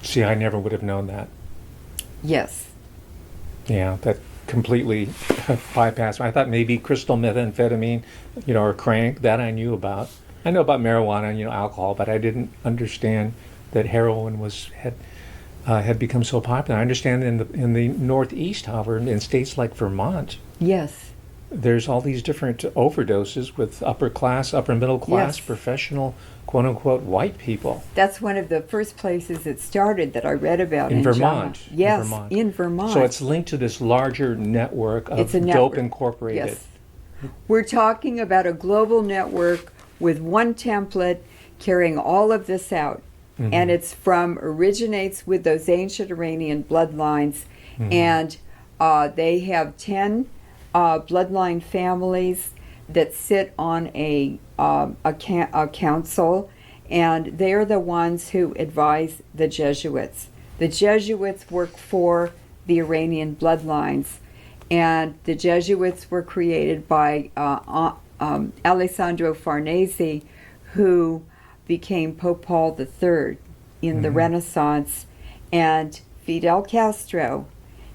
See, I never would have known that. Yes. Yeah, that completely bypassed me. I thought maybe crystal methamphetamine, or crank. That I knew about. I know about marijuana, alcohol, but I didn't understand that heroin had become so popular. I understand in the Northeast, however, in states like Vermont, Yes. there's all these different overdoses with upper middle class, Yes. professional, quote unquote, white people. That's one of the first places it started that I read about In in Vermont. JAMA. Yes, In Vermont. in Vermont. So it's linked to this larger network of It's a Dope network. Incorporated. Yes. We're talking about a global network with one template carrying all of this out. Mhm. And originates with those ancient Iranian bloodlines. Mhm. And they have 10 bloodline families that sit on a council, and they're the ones who advise the Jesuits. The Jesuits work for the Iranian bloodlines, and the Jesuits were created by Alessandro Farnese, who became Pope Paul III in the Renaissance, and Fidel Castro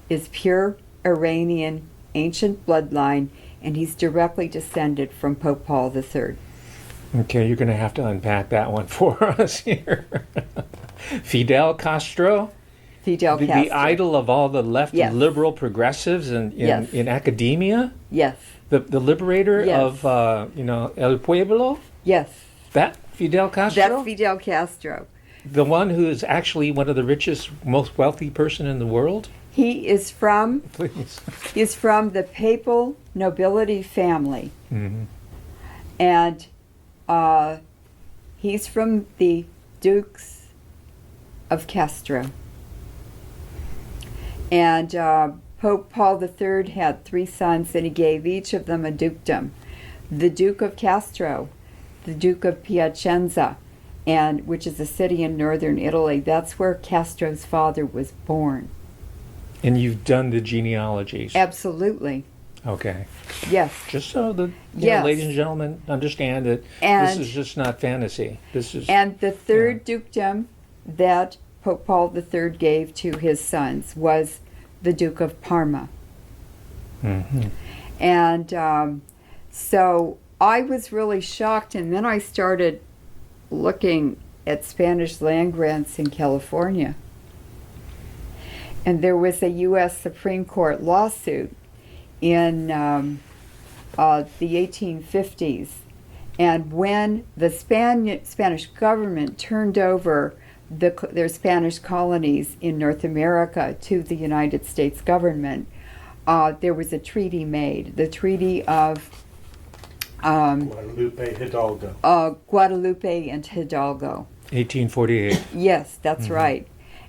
is pure Iranian ancient bloodline, and he's directly descended from Pope Paul III. Okay, you're going to have to unpack that one for us here. Fidel Castro, Fidel the Castro. idol of all the left Yes. liberal progressives Yes. in academia, Yes. the liberator Yes. of El Pueblo. Yes. That Fidel Castro, That's Fidel Castro. the one who is actually one of the richest, most wealthy person in the world. He is from Please. the papal nobility family, Mm-hmm. and he's from the Dukes of Castro. And Pope Paul III had 3 sons, and he gave each of them a dukedom. The Duke of Castro, the Duke of Piacenza, and which is a city in northern Italy. That's where Castro's father was born. And you've done the genealogies. Absolutely. Okay. Yes. Just so the Yes. ladies and gentlemen understand that And- this is just not fantasy. This is And the third dukedom that Pope Paul III gave to his sons was the Duke of Parma. Mhm. And so I was really shocked, and then I started looking at Spanish land grants in California. And there was a U.S. Supreme Court lawsuit in the 1850s. And when the Spanish government turned over their Spanish colonies in North America to the United States government, there was a treaty made, the Treaty of Guadalupe Hidalgo. Guadalupe and Hidalgo. 1848. Yes, that's right.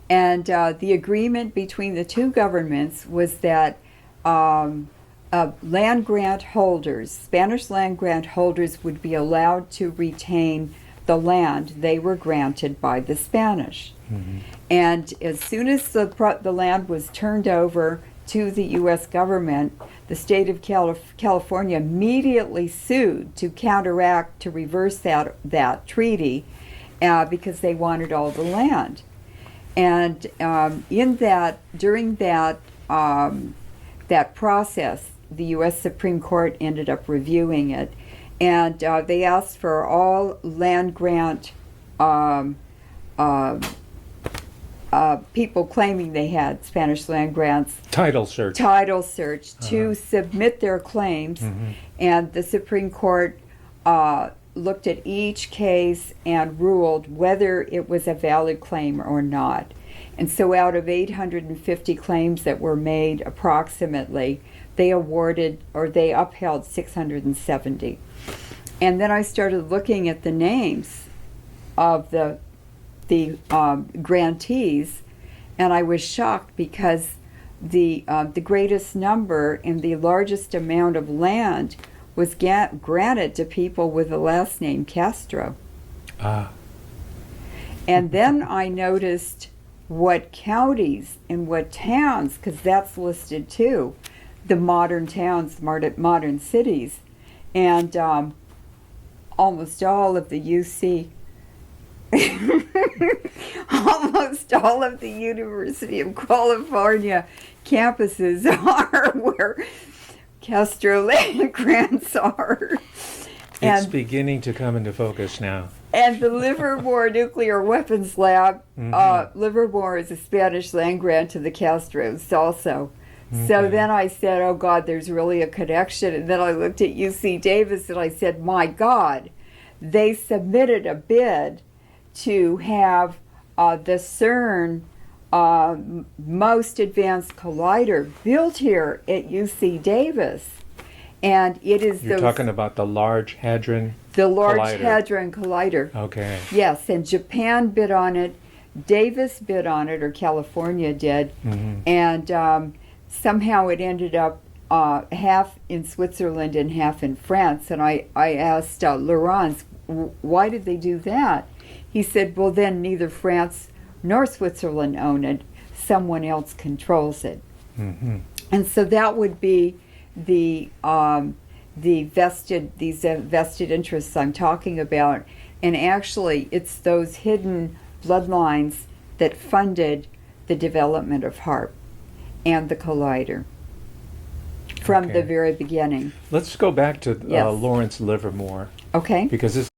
And the agreement between the two governments was that land grant holders, Spanish land grant holders, would be allowed to retain the land they were granted by the Spanish. Mhm. And as soon as the land was turned over to the U.S. government, the state of California immediately sued to counteract, to reverse that treaty, because they wanted all the land. And during that process, the U.S. Supreme Court ended up reviewing it, and they asked for all land grant people claiming they had Spanish land grants Title search. to submit their claims, and the Supreme Court looked at each case and ruled whether it was a valid claim or not. And so out of 850 claims that were made approximately, they upheld 670. And then I started looking at the names of the grantees, and I was shocked because the greatest number and the largest amount of land was granted to people with the last name Castro. Ah. And then I noticed what counties and what towns, because that's listed too, the modern towns, modern cities, and almost all of the UC Almost all of the University of California campuses are where Castro land grants are. It's beginning to come into focus now. And the Livermore Nuclear Weapons Lab, Livermore is a Spanish land grant to the Castros also. So Okay. then I said, oh God, there's really a connection. And then I looked at UC Davis and I said, my God, they submitted a bid to have the CERN most advanced collider built here at UC Davis. And it is You're those, talking about the Large Hadron the Large Collider. Hadron Collider. Okay. Yes, and Japan bid on it, Davis bid on it, or California did, and somehow it ended up half in Switzerland and half in France. And I asked Laurence, why did they do that? He said, well, then neither France nor Switzerland own it. Someone else controls it. And so that would be the vested interests I'm talking about. And actually, it's those hidden bloodlines that funded the development of HARP and the collider from the Okay. very beginning. Let's go back to Yes. Lawrence Livermore, Okay? because this